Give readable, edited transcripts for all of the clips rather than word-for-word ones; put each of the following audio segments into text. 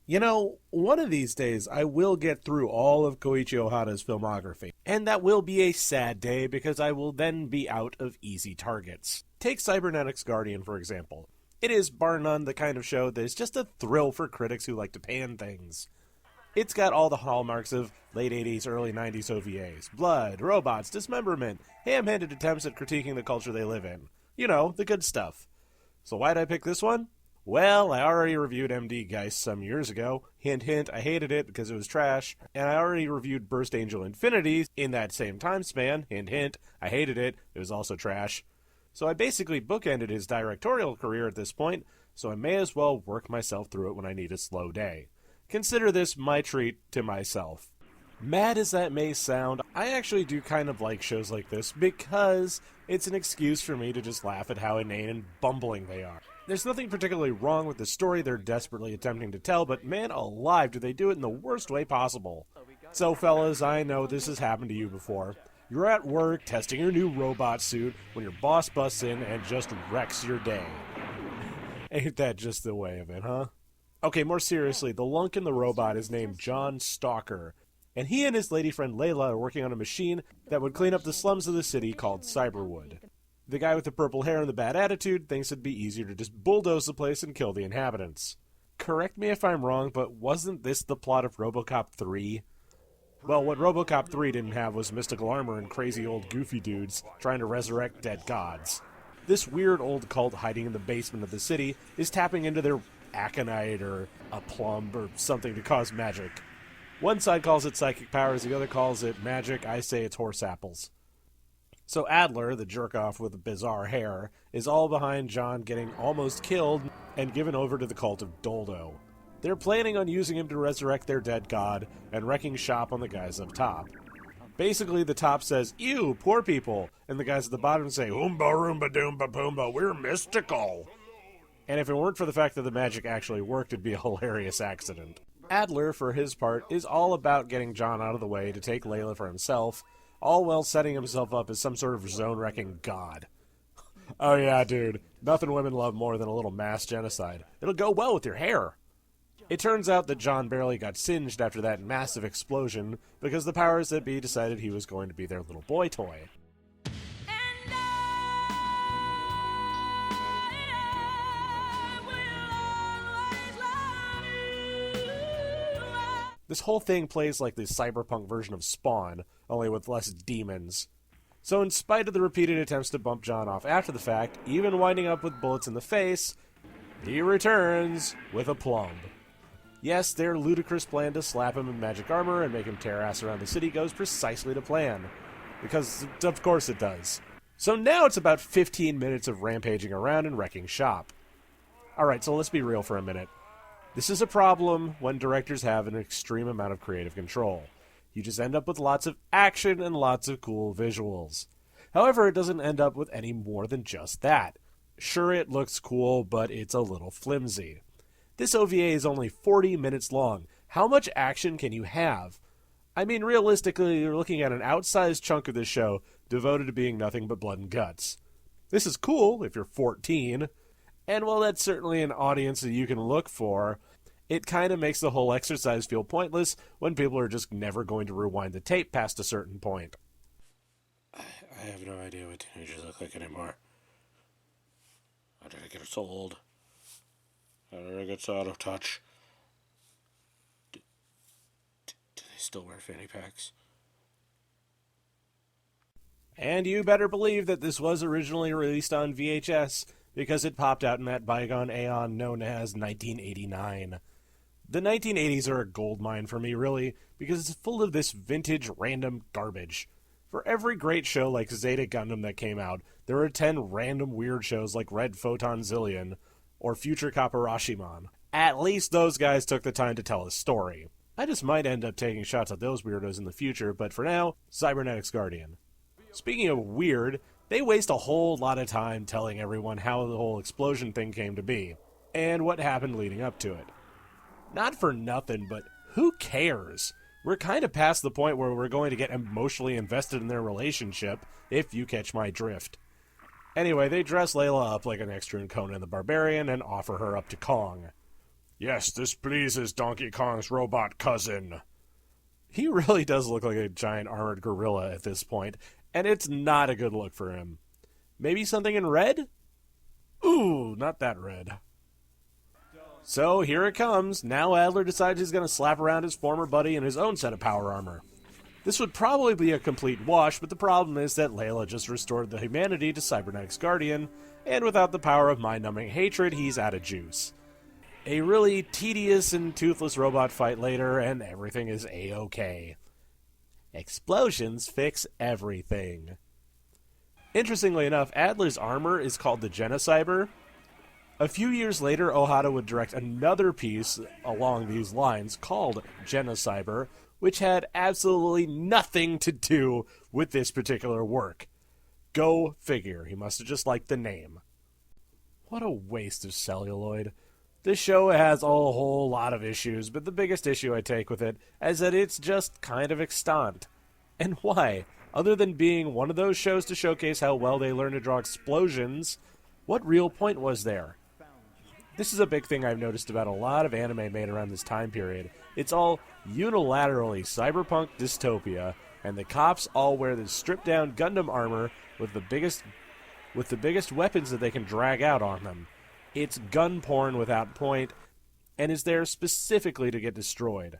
You know, one of these days I will get through all of Koichi Ohata's filmography, and that will be a sad day because I will then be out of easy targets. Take Cybernetics Guardian, for example. It is, bar none, the kind of show that is just a thrill for critics who like to pan things. It's got all the hallmarks of late 80s, early 90s OVAs. Blood, robots, dismemberment, ham-handed attempts at critiquing the culture they live in. You know, the good stuff. So why'd I pick this one? Well, I already reviewed MD Geist some years ago. Hint, hint, I hated it because it was trash. And I already reviewed Burst Angel Infinity in that same time span. Hint, hint, I hated it. It was also trash. So I basically bookended his directorial career at this point, so I may as well work myself through it when I need a slow day. Consider this my treat to myself. Mad as that may sound, I actually do kind of like shows like this because it's an excuse for me to just laugh at how inane and bumbling they are. There's nothing particularly wrong with the story they're desperately attempting to tell, but man alive, do they do it in the worst way possible. So fellas, I know this has happened to you before. You're at work testing your new robot suit when your boss busts in and just wrecks your day. Ain't that just the way of it, huh? Okay, more seriously, the lunk in the robot is named John Stalker, and he and his lady friend Layla are working on a machine that would clean up the slums of the city called Cyberwood. The guy with the purple hair and the bad attitude thinks it'd be easier to just bulldoze the place and kill the inhabitants. Correct me if I'm wrong, but wasn't this the plot of RoboCop 3? Well, what RoboCop 3 didn't have was mystical armor and crazy old goofy dudes trying to resurrect dead gods. This weird old cult hiding in the basement of the city is tapping into their aconite or a plum or something to cause magic. One side calls it psychic powers, the other calls it magic. I say it's horse apples. So Adler, the jerk-off with the bizarre hair, is all behind John getting almost killed and given over to the cult of Doldo. They're planning on using him to resurrect their dead god and wrecking shop on the guys up top. Basically, the top says, "Ew, poor people," and the guys at the bottom say, "Oomba roomba doomba boomba, we're mystical." And if it weren't for the fact that the magic actually worked, it'd be a hilarious accident. Adler, for his part, is all about getting John out of the way to take Layla for himself, all while setting himself up as some sort of zone-wrecking god. Oh yeah, dude, nothing women love more than a little mass genocide. It'll go well with your hair. It turns out that John barely got singed after that massive explosion because the powers that be decided he was going to be their little boy toy. This whole thing plays like the cyberpunk version of Spawn, only with less demons. So in spite of the repeated attempts to bump John off after the fact, even winding up with bullets in the face, he returns with a plumb. Yes, their ludicrous plan to slap him in magic armor and make him tear ass around the city goes precisely to plan. Because, of course it does. So now it's about 15 minutes of rampaging around and wrecking shop. Alright, so let's be real for a minute. This is a problem when directors have an extreme amount of creative control. You just end up with lots of action and lots of cool visuals. However, it doesn't end up with any more than just that. Sure, it looks cool, but it's a little flimsy. This OVA is only 40 minutes long. How much action can you have? I mean, realistically, you're looking at an outsized chunk of this show devoted to being nothing but blood and guts. This is cool if you're 14, and while that's certainly an audience that you can look for, it kind of makes the whole exercise feel pointless when people are just never going to rewind the tape past a certain point. I have no idea what teenagers look like anymore. How did I get so old? How did I get so out of touch? Do they still wear fanny packs? And you better believe that this was originally released on VHS, because it popped out in that bygone aeon known as 1989. The 1980s are a goldmine for me, really, because it's full of this vintage random garbage. For every great show like Zeta Gundam that came out, there are 10 random weird shows like Red Photon Zillion or Future Kaparashimon. At least those guys took the time to tell a story. I just might end up taking shots at those weirdos in the future, but for now, Cybernetics Guardian. Speaking of weird, they waste a whole lot of time telling everyone how the whole explosion thing came to be, and what happened leading up to it. Not for nothing, but who cares? We're kind of past the point where we're going to get emotionally invested in their relationship, if you catch my drift. Anyway, they dress Layla up like an extra in Conan the Barbarian and offer her up to Kong. Yes, this pleases Donkey Kong's robot cousin. He really does look like a giant armored gorilla at this point, and it's not a good look for him. Maybe something in red? Ooh, not that red. So here it comes. Now Adler decides he's going to slap around his former buddy in his own set of power armor. This would probably be a complete wash, but the problem is that Layla just restored the humanity to Cybernetics Guardian, and without the power of mind-numbing hatred, he's out of juice. A really tedious and toothless robot fight later, and everything is A-OK. Explosions fix everything. Interestingly enough, Adler's armor is called the Genocyber. A few years later, Ohata would direct another piece along these lines called Genocyber, which had absolutely nothing to do with this particular work. Go figure, he must have just liked the name. What a waste of celluloid. This show has a whole lot of issues, but the biggest issue I take with it is that it's just kind of extant. And why? Other than being one of those shows to showcase how well they learn to draw explosions, what real point was there? This is a big thing I've noticed about a lot of anime made around this time period. It's all unilaterally cyberpunk dystopia, and the cops all wear this stripped-down Gundam armor with the biggest weapons that they can drag out on them. It's gun porn without point, and is there specifically to get destroyed.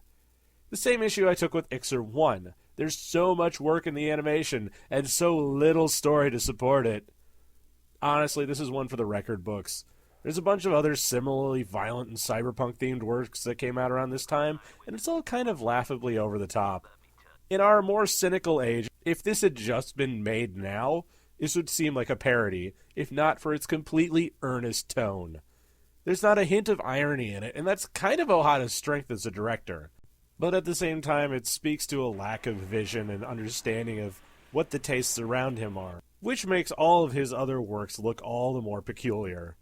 The same issue I took with Ixer 1. There's so much work in the animation, and so little story to support it. Honestly, this is one for the record books. There's a bunch of other similarly violent and cyberpunk-themed works that came out around this time, and it's all kind of laughably over the top. In our more cynical age, if this had just been made now, this would seem like a parody, if not for its completely earnest tone. There's not a hint of irony in it, and that's kind of Ohata's strength as a director. But at the same time, it speaks to a lack of vision and understanding of what the tastes around him are, which makes all of his other works look all the more peculiar.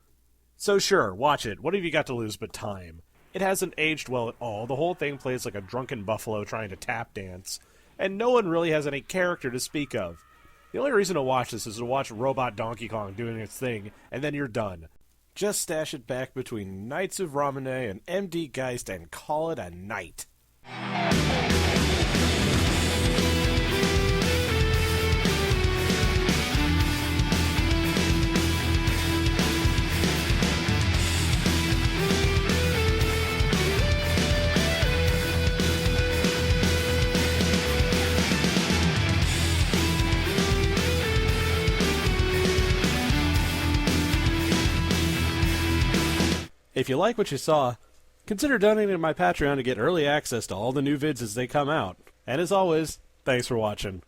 So sure, watch it. What have you got to lose but time? It hasn't aged well at all. The whole thing plays like a drunken buffalo trying to tap dance, and no one really has any character to speak of. The only reason to watch this is to watch Robot Donkey Kong doing its thing, and then you're done. Just stash it back between Knights of Ramune and MD Geist and call it a night. If you like what you saw, consider donating to my Patreon to get early access to all the new vids as they come out. And as always, thanks for watching.